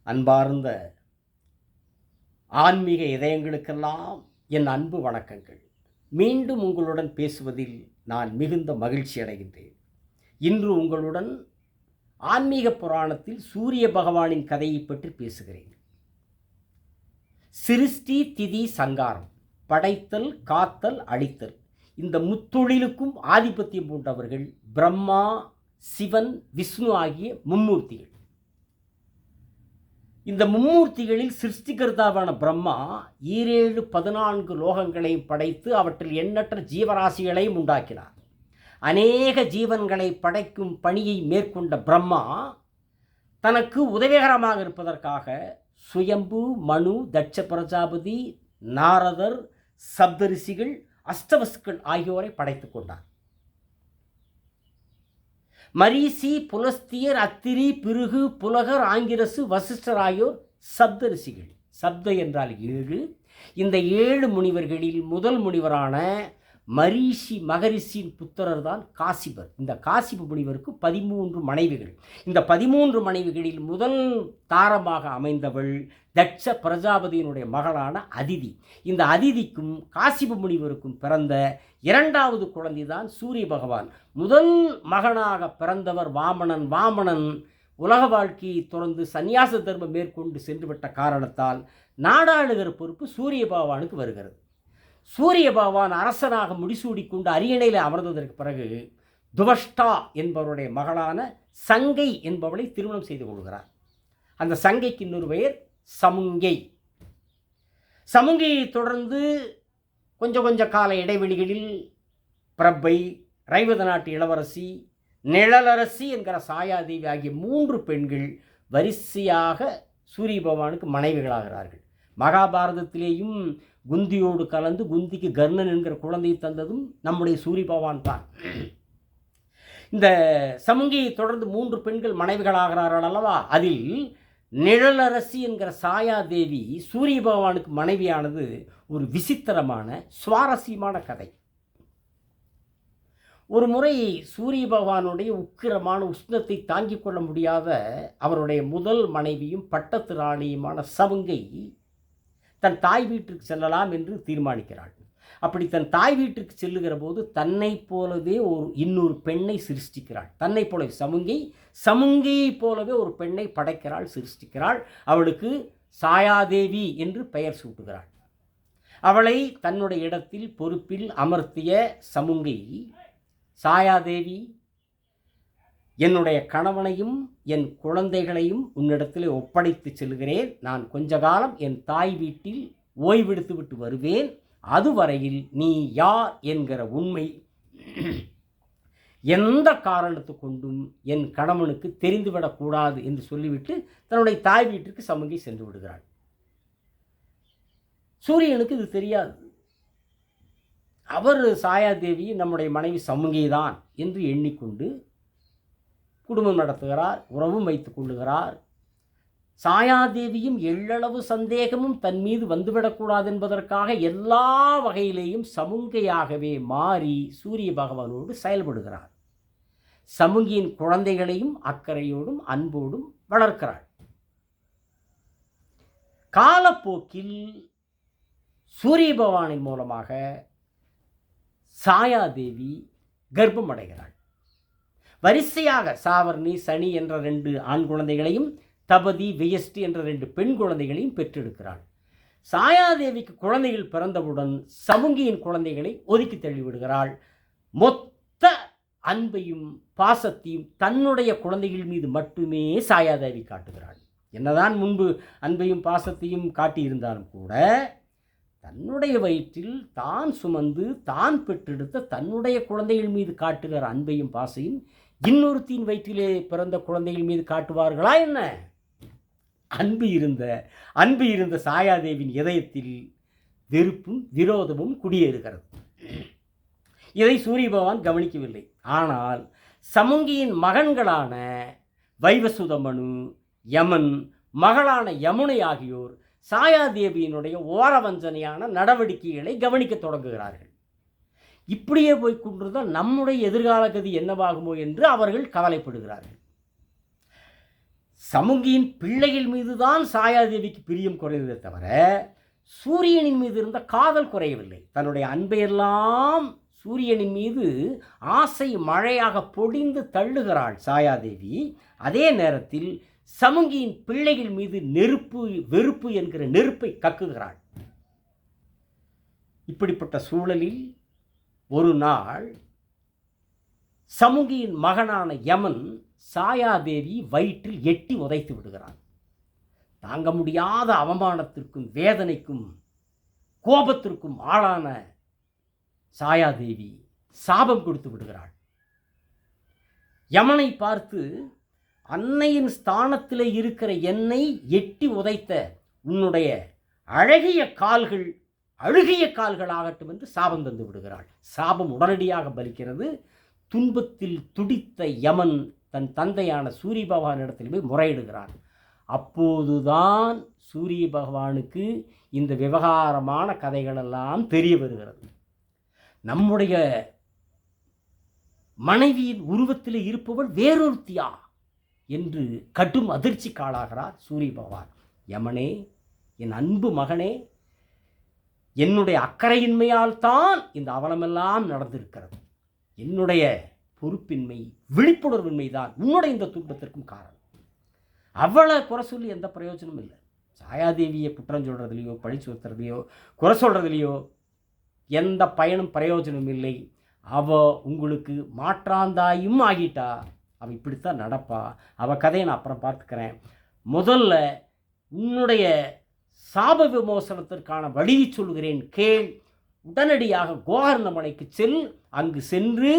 அன்பார்ந்த ஆன்மீக இதயங்களுக்கெல்லாம் என் அன்பு வணக்கங்கள். மீண்டும் உங்களுடன் பேசுவதில் நான் மிகுந்த மகிழ்ச்சி அடைகின்றேன். இன்று உங்களுடன் ஆன்மீக புராணத்தில் சூரிய பகவானின் கதையை பற்றி பேசுகிறேன். சிருஷ்டி திதி சங்காரம், படைத்தல் காத்தல் அழித்தல், இந்த முத்தொழிலுக்கும் ஆதிபத்தியம் பூண்டவர்கள் பிரம்மா, சிவன், விஷ்ணு ஆகிய மும்மூர்த்திகள். இந்த மும்மூர்த்திகளில் சிருஷ்டிகர்த்தாவான பிரம்மா 14 லோகங்களையும் படைத்து அவற்றில் எண்ணற்ற ஜீவராசிகளையும் உண்டாக்கினார். அநேக ஜீவன்களை படைக்கும் பணியை மேற்கொண்ட பிரம்மா தனக்கு உதவிகரமாக இருப்பதற்காக சுயம்பு, மனு, தட்ச பிரஜாபதி, நாரதர், சப்தரிஷிகள், அஷ்டவசுக்கள் ஆகியோரை படைத்துக் கொண்டார். மரீசி, புலஸ்தியர், அத்திரி, பிருகு, புலகர், ஆங்கிரசு, வசிஷ்டர் ஆகியோர் சப்த ரிஷிகள். சப்த என்றால் 7. இந்த 7 முனிவர்களில் முதல் முனிவரான மகரிஷியின் புத்திரர் தான் காசிபர். இந்த காசிப முனிவருக்கு 13 மனைவிகள். இந்த 13 மனைவிகளில் முதல் தாரமாக அமைந்தவள் தட்ச பிரஜாபதியினுடைய மகளான அதிதி. இந்த அதிதிக்கும் காசிப முனிவருக்கும் பிறந்த 2வது குழந்தை தான் சூரிய பகவான். முதல் மகனாக பிறந்தவர் வாமனன். வாமனன் உலக வாழ்க்கையை தொடர்ந்து சந்நியாச தர்மம் மேற்கொண்டு சென்றுவிட்ட காரணத்தால் நாடாளுகிற பொறுப்பு சூரிய பகவானுக்கு வருகிறது. சூரிய பகவான் அரசனாக முடிசூடிக்கொண்டு அரியணையில் அமர்ந்ததற்கு பிறகு துவஷ்டா என்பவருடைய மகளான சங்கை என்பவளை திருமணம் செய்து கொள்கிறார். அந்த சங்கைக்கு இன்னொரு பெயர் சமுங்கை. சமுங்கையை தொடர்ந்து கொஞ்ச கால இடைவெளிகளில் பிரபை, ரைவத நாட்டு இளவரசி, நிழலரசி என்கிற சாயாதேவி ஆகிய 3 பெண்கள் வரிசையாக சூரிய பகவானுக்கு மனைவிகளாகிறார்கள். மகாபாரதத்திலேயும் குந்தியோடு கலந்து குந்திக்கு கர்ணன் என்கிற குழந்தையை தந்ததும் நம்முடைய சூரிய பகவான் தான். இந்த சமுங்கியை தொடர்ந்து 3 பெண்கள் மனைவிகளாகிறார்கள் அல்லவா? அதில் நிழலரசி என்கிற சாயாதேவி சூரிய பகவானுக்கு மனைவியானது ஒரு விசித்திரமான சுவாரஸ்யமான கதை. ஒரு முறை சூரிய பகவானுடைய உக்கிரமான உஷ்ணத்தை தாங்கிக் கொள்ள முடியாத அவருடைய முதல் மனைவியும் பட்டத்து ராணியுமான சமுங்கை தன் தாய் வீட்டிற்கு செல்லலாம் என்று தீர்மானிக்கிறாள். அப்படி தன் தாய் வீட்டிற்கு செல்லுகிற போது தன்னை போலவே இன்னொரு பெண்ணை சிருஷ்டிக்கிறாள். தன்னை போலவே சமுங்கையை போலவே ஒரு பெண்ணை படைக்கிறாள், சிருஷ்டிக்கிறாள். அவளுக்கு சாயாதேவி என்று பெயர் சூட்டுகிறாள். அவளை தன்னுடைய இடத்தில் பொறுப்பில் அமர்த்திய சமுங்கை, சாயாதேவி, என்னுடைய கணவனையும் என் குழந்தைகளையும் உன்னிடத்தில் ஒப்படைத்து செல்கிறேன். நான் கொஞ்ச காலம் என் தாய் வீட்டில் ஓய்வெடுத்து விட்டு வருவேன். அதுவரையில் நீ யார் என்கிற உண்மை எந்த காரணத்து கொண்டும் என் கணவனுக்கு தெரிந்துவிடக்கூடாது என்று சொல்லிவிட்டு தன்னுடைய தாய் வீட்டிற்கு சமுங்கை சென்று விடுகிறாள். சூரியனுக்கு இது தெரியாது. அவர் சாயாதேவி நம்முடைய மனைவி சமுங்கை தான் என்று எண்ணிக்கொண்டு குடும்பம் நடத்துகிறார், உறவும் வைத்துக் கொள்ளுகிறார். சாயாதேவியும் எள்ளளவு சந்தேகமும் தன் மீது வந்துவிடக்கூடாது என்பதற்காக எல்லா வகையிலேயும் சமுங்கையாகவே மாறி சூரிய பகவானோடு செயல்படுகிறார். சமுங்கியின் குழந்தைகளையும் அக்கறையோடும் அன்போடும் வளர்க்கிறாள். காலப்போக்கில் சூரிய பகவானின் மூலமாக சாயாதேவி கர்ப்பம் அடைகிறாள். வரிசையாக சாவர்ணி, சனி என்ற 2 ஆண் குழந்தைகளையும் தபதி, வியஷ்டி என்ற 2 பெண் குழந்தைகளையும் பெற்றெடுக்கிறாள். சாயாதேவிக்கு குழந்தைகள் பிறந்தவுடன் சமுங்கியின் குழந்தைகளை ஒதுக்கி தள்ளிவிடுகிறாள். மொத்த அன்பையும் பாசத்தையும் தன்னுடைய குழந்தைகள் மீது மட்டுமே சாயாதேவி காட்டுகிறாள். என்னதான் முன்பு அன்பையும் பாசத்தையும் காட்டியிருந்தாலும் கூட தன்னுடைய வயிற்றில் தான் சுமந்து தான் பெற்றெடுத்த தன்னுடைய குழந்தைகள் மீது காட்டுகிற அன்பையும் பாசையும் இன்னொருத்தின் வயிற்றிலே பிறந்த குழந்தைகள் மீது காட்டுவார்களா என்ன? அன்பு இருந்த சாயாதேவின் இதயத்தில் வெறுப்பும் விரோதமும் குடியேறுகிறது. இதை சூரிய பகவான் கவனிக்கவில்லை. ஆனால் சமுங்கியின் மகன்களான வைவசுதமனு, யமன், மகளான யமுனை ஆகியோர் சாயாதேவியினுடைய ஓரவஞ்சனையான நடவடிக்கைகளை கவனிக்க தொடங்குகிறார்கள். இப்படியே போய் கொண்டிருந்தால் நம்முடைய எதிர்கால கதி என்னவாகுமோ என்று அவர்கள் கவலைப்படுகிறார்கள். சமுங்கியின் பிள்ளைகள் மீதுதான் சாயாதேவிக்கு பிரியம் குறைந்ததே தவிர சூரியனின் மீது இருந்த காதல் குறையவில்லை. தன்னுடைய அன்பையெல்லாம் சூரியனின் மீது ஆசை மழையாக பொழிந்து தள்ளுகிறாள் சாயாதேவி. அதே நேரத்தில் சமுங்கியின் பிள்ளைகள் மீது நெருப்பு வெறுப்பு என்கிற நெருப்பை கக்குகிறாள். இப்படிப்பட்ட சூழலில் ஒரு நாள் சமுங்கியின் மகனான யமன் சாயாதேவி வயிற்றில் எட்டி உதைத்து விடுகிறான். தாங்க முடியாத அவமானத்திற்கும் வேதனைக்கும் கோபத்திற்கும் ஆளான சாயாதேவி சாபம் கொடுத்து விடுகிறாள். யமனை பார்த்து, அன்னையின் ஸ்தானத்தில் இருக்கிற என்னை எட்டி உதைத்த உன்னுடைய அழகிய கால்கள் அழுகிய கால்களாகட்டும் என்று சாபம் தந்து விடுகிறாள். சாபம் உடனடியாக பலிக்கிறது. துன்பத்தில் துடித்த யமன் தன் தந்தையான சூரிய பகவானிடத்தில் போய் முறையிடுகிறான். அப்போதுதான் சூரிய பகவானுக்கு இந்த விவகாரமான கதைகளெல்லாம் தெரிய வருகிறது. நம்முடைய மனைவியின் உருவத்தில் இருப்பவள் வேறொருத்தியா என்று கடும் அதிர்ச்சிக்கு ஆளாகிறார் சூரிய பகவான். யமனே, என் அன்பு மகனே, என்னுடைய அக்கறையின்மையால் தான் இந்த அவலமெல்லாம் நடந்திருக்கிறது. என்னுடைய பொறுப்பின்மை, விழிப்புணர்வின்மை தான் உன்னுடைய இந்த துன்பத்திற்கும் காரணம். அவளை குறை சொல்லி எந்த பிரயோஜனமும் இல்லை. சாயாதேவியை குற்றம் சொல்கிறதுலையோ பழி சுத்துறதுலையோ குறை சொல்கிறதுலையோ எந்த பயனும் பிரயோஜனமும் இல்லை. அவள் உங்களுக்கு மாற்றாந்தாயும் ஆகிட்டா. அவள் இப்படித்தான் நடப்பா. அவள் கதையை நான் அப்புறம் பார்த்துக்கிறேன். முதல்ல உன்னுடைய சாப விமோசனத்திற்கான வழியை சொல்கிறேன் கேள். உடனடியாக கோகர்ணமலைக்கு செல். அங்கு சென்று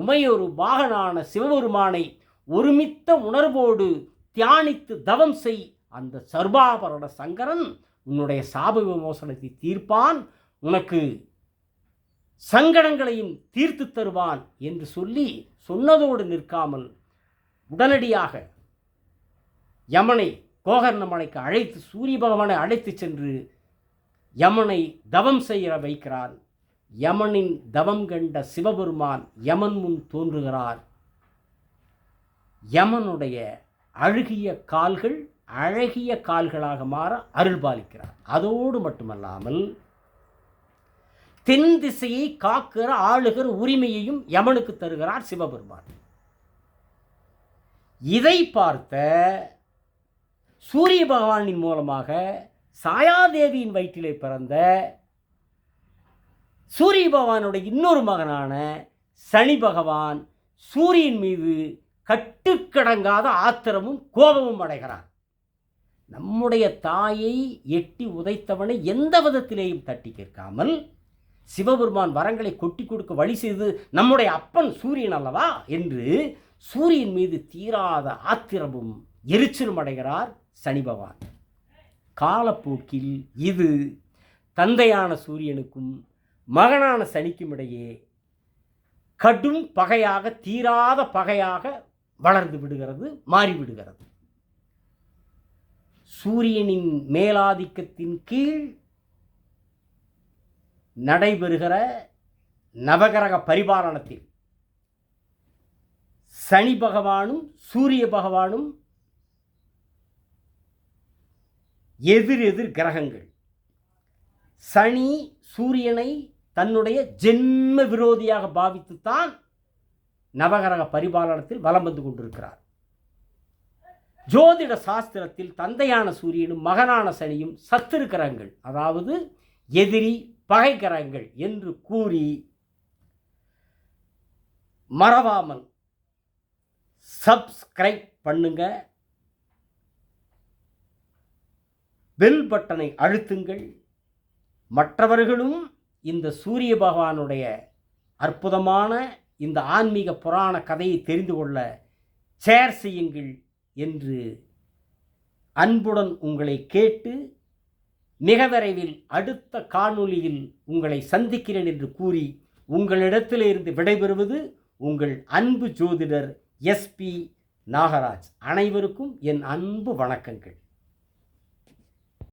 உமையொரு பாகனான சிவபெருமானை ஒருமித்த உணர்வோடு தியானித்து தவம் செய். அந்த சர்வாபரண சங்கரன் உன்னுடைய சாப விமோசனத்தை தீர்ப்பான், உனக்கு சங்கடங்களையும் தீர்த்து தருவான் என்று சொல்லி சொன்னதோடு நிற்காமல் உடனடியாக யமனை கோகர்ணமலைக்கு அழைத்து சூரிய பகவானை அழைத்து சென்று யமனை தவம் செய்ய வைக்கிறான். யமனின் தவம் கண்ட சிவபெருமான் யமன் முன் தோன்றுகிறார். யமனுடைய அழுகிய கால்கள் அழகிய கால்களாக மாற அருள்பாலிக்கிறார். அதோடு மட்டுமல்லாமல் தென் திசையை காக்கிற ஆளுகிற உரிமையையும் யமனுக்கு தருகிறார் சிவபெருமான். இதை பார்த்த சூரிய பகவானின் மூலமாக சாயாதேவியின் வயிற்றிலே பிறந்த சூரிய பகவானுடைய இன்னொரு மகனான சனி பகவான் சூரியன் மீது கட்டுக்கடங்காத ஆத்திரமும் கோபமும் அடைகிறார். நம்முடைய தாயை எட்டி உதைத்தவனை எந்த விதத்திலேயும் தட்டி கேட்காமல் சிவபெருமான் வரங்களை கொட்டி கொடுக்க வழி செய்து நம்முடைய அப்பன் சூரியன் அல்லவா என்று சூரியன் மீது தீராத ஆத்திரமும் எரிச்சலும் அடைகிறார் சனி பகவான். காலப்போக்கில் இது தந்தையான சூரியனுக்கும் மகனான சனிக்கும் இடையே கடும் பகையாக, தீராத பகையாக வளர்ந்து விடுகிறது, மாறிவிடுகிறது. சூரியனின் மேலாதிக்கத்தின் கீழ் நடைபெறுகிற நவகிரக பரிபாலனத்தில் சனி பகவானும் சூரிய பகவானும் எதிர் கிரகங்கள். சனி சூரியனை தன்னுடைய ஜென்ம விரோதியாக பாவித்துத்தான் நவகிரக பரிபாலனத்தில் வலம் வந்து கொண்டிருக்கிறார். ஜோதிட சாஸ்திரத்தில் தந்தையான சூரியனும் மகனான சனியும் சத்துரு கிரகங்கள், அதாவது எதிரி பகை கிரகங்கள் என்று கூறி மறவாமல் சப்ஸ்கிரைப் பண்ணுங்க, பெல் பட்டனை அழுத்துங்கள். மற்றவர்களும் இந்த சூரிய பகவானுடைய அற்புதமான இந்த ஆன்மீக புராண கதையை தெரிந்து கொள்ள ஷேர் செய்யுங்கள் என்று அன்புடன் உங்களை கேட்டு மிக விரைவில் அடுத்த காணொளியில் உங்களை சந்திக்கிறேன் என்று கூறி உங்களிடத்திலிருந்து விடைபெறுவது உங்கள் அன்பு ஜோதிடர் SP நாகராஜ். அனைவருக்கும் என் அன்பு வணக்கங்கள்.